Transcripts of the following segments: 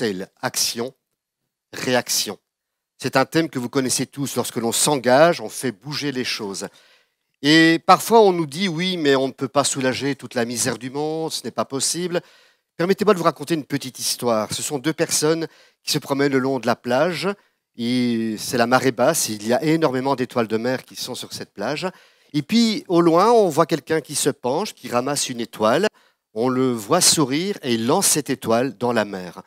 cocktail action, réaction. C'est un thème que vous connaissez tous. Lorsque l'on s'engage, on fait bouger les choses. Et parfois, on nous dit, oui, mais on ne peut pas soulager toute la misère du monde, ce n'est pas possible. Permettez-moi de vous raconter une petite histoire. Ce sont deux personnes qui se promènent le long de la plage. C'est la marée basse, il y a énormément d'étoiles de mer qui sont sur cette plage. Et puis, au loin, on voit quelqu'un qui se penche, qui ramasse une étoile. On le voit sourire et il lance cette étoile dans la mer.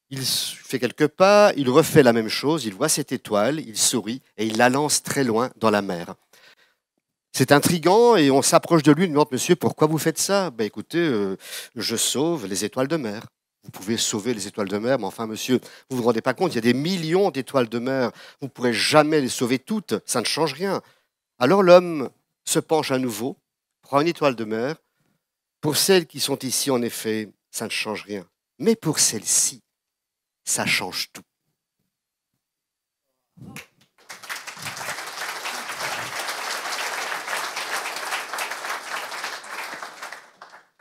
Il fait quelques pas, il refait la même chose, il voit cette étoile, il sourit et il la lance très loin dans la mer. C'est intriguant et on s'approche de lui et lui demande « Monsieur, pourquoi vous faites ça ?» Ben, écoutez, je sauve les étoiles de mer. Vous pouvez sauver les étoiles de mer, mais enfin, monsieur, vous ne vous rendez pas compte, il y a des millions d'étoiles de mer. Vous ne pourrez jamais les sauver toutes, ça ne change rien. Alors l'homme se penche à nouveau, prend une étoile de mer. Pour celles qui sont ici, en effet, ça ne change rien. Mais pour celles-ci, ça change tout.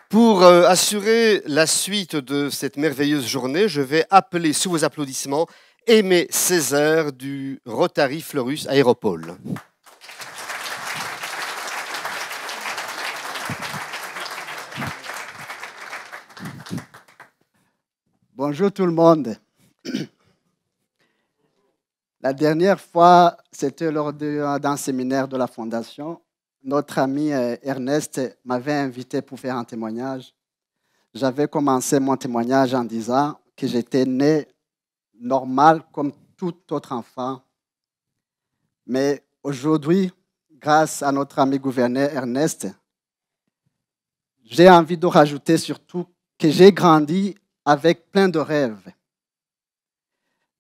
Pour assurer la suite de cette merveilleuse journée, je vais appeler sous vos applaudissements Aimé Césaire du Rotary Fleurus Aéropole. Bonjour tout le monde. La dernière fois, c'était lors d'un séminaire de la Fondation. Notre ami Ernest m'avait invité pour faire un témoignage. J'avais commencé mon témoignage en disant que j'étais né normal comme tout autre enfant. Mais aujourd'hui, grâce à notre ami gouverneur Ernest, j'ai envie de rajouter surtout que j'ai grandi avec plein de rêves.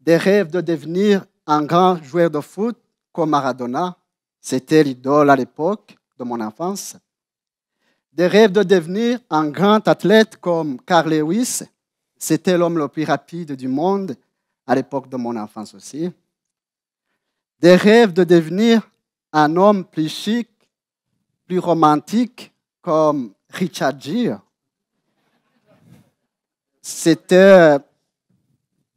Des rêves de devenir un grand joueur de foot comme Maradona. C'était l'idole à l'époque de mon enfance. Des rêves de devenir un grand athlète comme Carl Lewis. C'était l'homme le plus rapide du monde à l'époque de mon enfance aussi. Des rêves de devenir un homme plus chic, plus romantique comme Richard Gere. C'était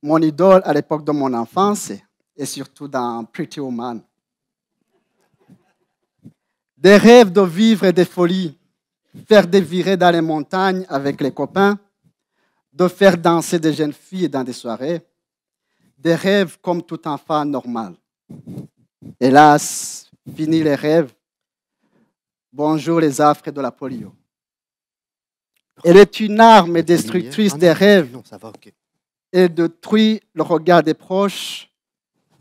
mon idole à l'époque de mon enfance et surtout dans Pretty Woman. Des rêves de vivre des folies, faire des virées dans les montagnes avec les copains, de faire danser des jeunes filles dans des soirées, des rêves comme tout enfant normal. Hélas, fini les rêves. Bonjour les affres de la polio. Elle est une arme destructrice des rêves. Elle détruit le regard des proches,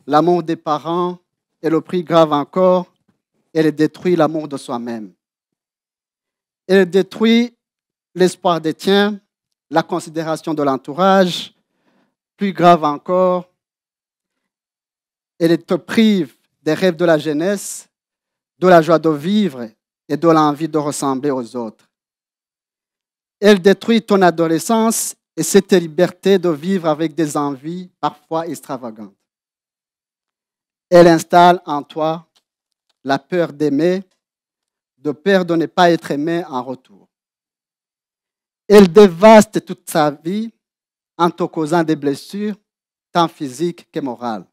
l'amour des parents et le plus grave encore, elle détruit l'amour de soi-même. Elle détruit l'espoir des tiens, la considération de l'entourage, plus grave encore, elle te prive des rêves de la jeunesse, de la joie de vivre et de l'envie de ressembler aux autres. Elle détruit ton adolescence et cette liberté de vivre avec des envies parfois extravagantes. Elle installe en toi la peur d'aimer, de peur de ne pas être aimé en retour. Elle dévaste toute sa vie en te causant des blessures, tant physiques que morales.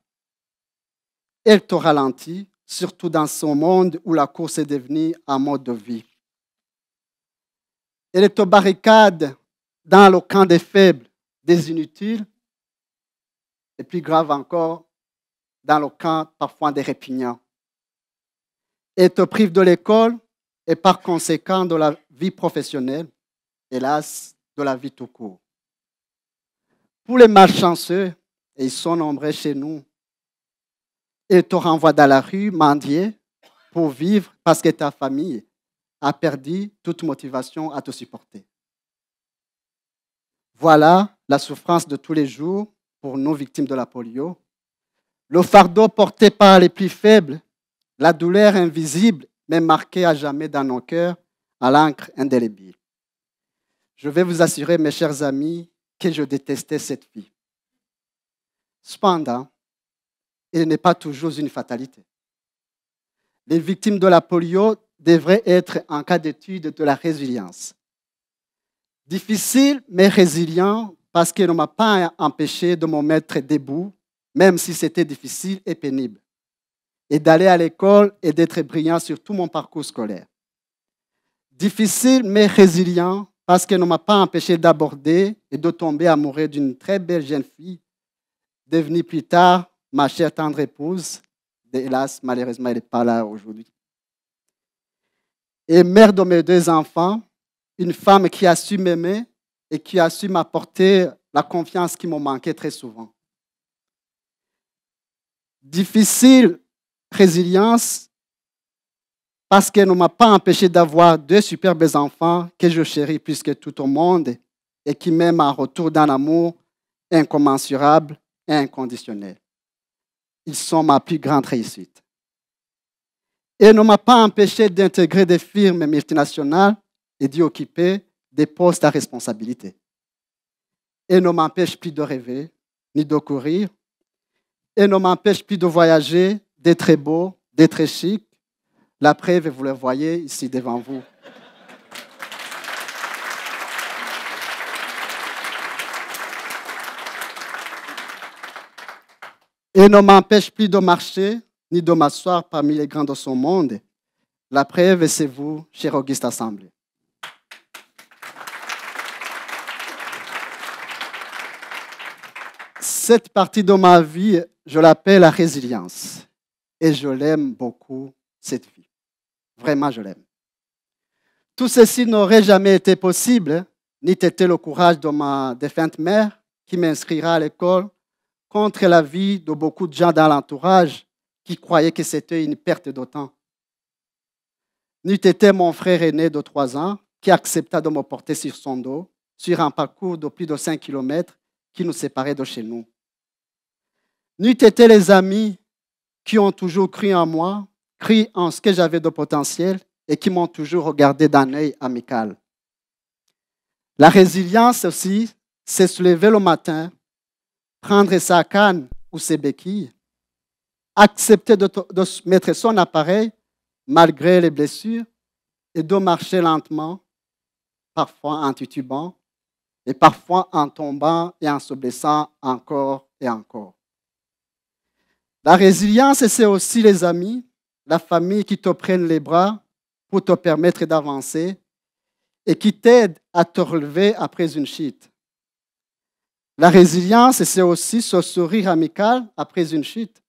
Elle te ralentit, surtout dans ce monde où la course est devenue un mode de vie. Elle te barricade dans le camp des faibles, des inutiles, et plus grave encore, dans le camp parfois des répugnants. Elle te prive de l'école et par conséquent de la vie professionnelle, hélas, de la vie tout court. Pour les malchanceux, et ils sont nombreux chez nous, elle te renvoie dans la rue mendier pour vivre parce que ta famille a perdu toute motivation à te supporter. Voilà la souffrance de tous les jours pour nos victimes de la polio. Le fardeau porté par les plus faibles, la douleur invisible, mais marquée à jamais dans nos cœurs à l'encre indélébile. Je vais vous assurer, mes chers amis, que je détestais cette vie. Cependant, il n'est pas toujours une fatalité. Les victimes de la polio devraient être en cas d'étude de la résilience. Difficile mais résilient parce qu'il ne m'a pas empêché de me mettre debout, même si c'était difficile et pénible, et d'aller à l'école et d'être brillant sur tout mon parcours scolaire. Difficile mais résilient, parce qu'elle ne m'a pas empêché d'aborder et de tomber amoureux d'une très belle jeune fille, devenue plus tard ma chère tendre épouse. Hélas, malheureusement, elle n'est pas là aujourd'hui. Et mère de mes 2 enfants, une femme qui a su m'aimer et qui a su m'apporter la confiance qui me manquait très souvent. Difficile résilience, parce qu'elle ne m'a pas empêché d'avoir 2 superbes enfants que je chéris plus que tout au monde et qui m'aiment en retour d'un amour incommensurable et inconditionnel. Ils sont ma plus grande réussite. Et ne m'a pas empêché d'intégrer des firmes multinationales et d'y occuper des postes à responsabilité. Et ne m'empêche plus de rêver, ni de courir. Et ne m'empêche plus de voyager, d'être beau, d'être chic. La preuve, vous le voyez ici devant vous. Et ne m'empêche plus de marcher, ni de m'asseoir parmi les grands de son monde. La preuve, c'est vous, cher Auguste Assemblée. Cette partie de ma vie, je l'appelle la résilience. Et je l'aime beaucoup, cette vie. Vraiment, je l'aime. Tout ceci n'aurait jamais été possible, ni été le courage de ma défunte mère qui m'inscrira à l'école contre l'avis de beaucoup de gens dans l'entourage qui croyaient que c'était une perte de temps. N'eût été mon frère aîné de 3 ans qui accepta de me porter sur son dos sur un parcours de plus de 5 kilomètres qui nous séparait de chez nous. N'eût été les amis qui ont toujours cru en moi, cru en ce que j'avais de potentiel et qui m'ont toujours regardé d'un œil amical. La résilience aussi, c'est se lever le matin, prendre sa canne ou ses béquilles, accepter de mettre son appareil malgré les blessures et de marcher lentement, parfois en titubant et parfois en tombant et en se blessant encore et encore. La résilience, c'est aussi les amis, la famille qui te prennent les bras pour te permettre d'avancer et qui t'aident à te relever après une chute. La résilience, c'est aussi ce sourire amical après une chute.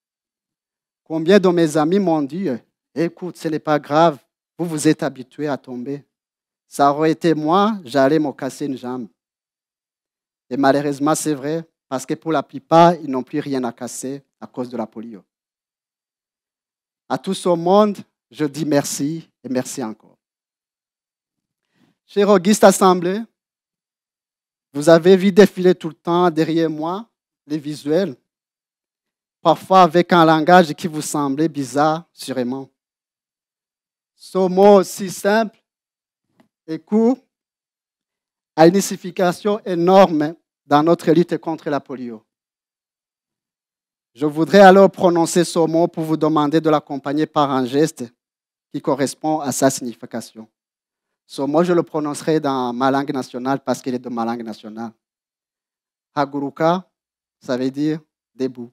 Combien de mes amis m'ont dit, écoute, ce n'est pas grave, vous vous êtes habitués à tomber. Ça aurait été moi, j'allais me casser une jambe. Et malheureusement, c'est vrai, parce que pour la plupart, ils n'ont plus rien à casser à cause de la polio. À tout ce monde, je dis merci et merci encore. Cher Auguste Assemblée, vous avez vu défiler tout le temps derrière moi les visuels, parfois avec un langage qui vous semblait bizarre, sûrement. Ce mot si simple et court a une signification énorme dans notre lutte contre la polio. Je voudrais alors prononcer ce mot pour vous demander de l'accompagner par un geste qui correspond à sa signification. Ce mot, je le prononcerai dans ma langue nationale parce qu'il est de ma langue nationale. Haguruka, ça veut dire debout.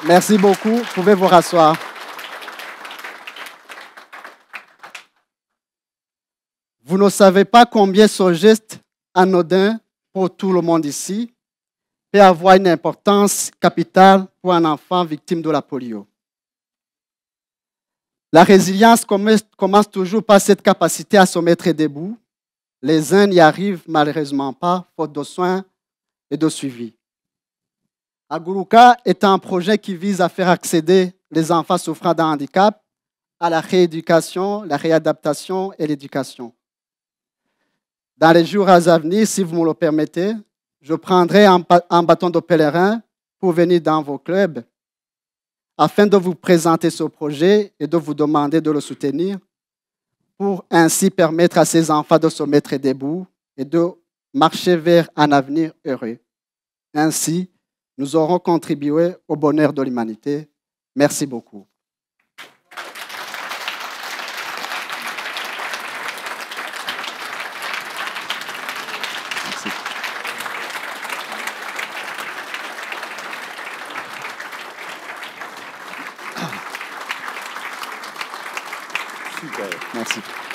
Merci beaucoup. Vous pouvez vous rasseoir. Vous ne savez pas combien ce geste anodin pour tout le monde ici peut avoir une importance capitale pour un enfant victime de la polio. La résilience commence toujours par cette capacité à se mettre debout. Les uns n'y arrivent malheureusement pas, faute de soins et de suivi. Haguruka est un projet qui vise à faire accéder les enfants souffrant d'un handicap à la rééducation, la réadaptation et l'éducation. Dans les jours à venir, si vous me le permettez, je prendrai un bâton de pèlerin pour venir dans vos clubs afin de vous présenter ce projet et de vous demander de le soutenir pour ainsi permettre à ces enfants de se mettre debout et de marcher vers un avenir heureux. Ainsi, nous aurons contribué au bonheur de l'humanité. Merci beaucoup. Merci. Super. Merci.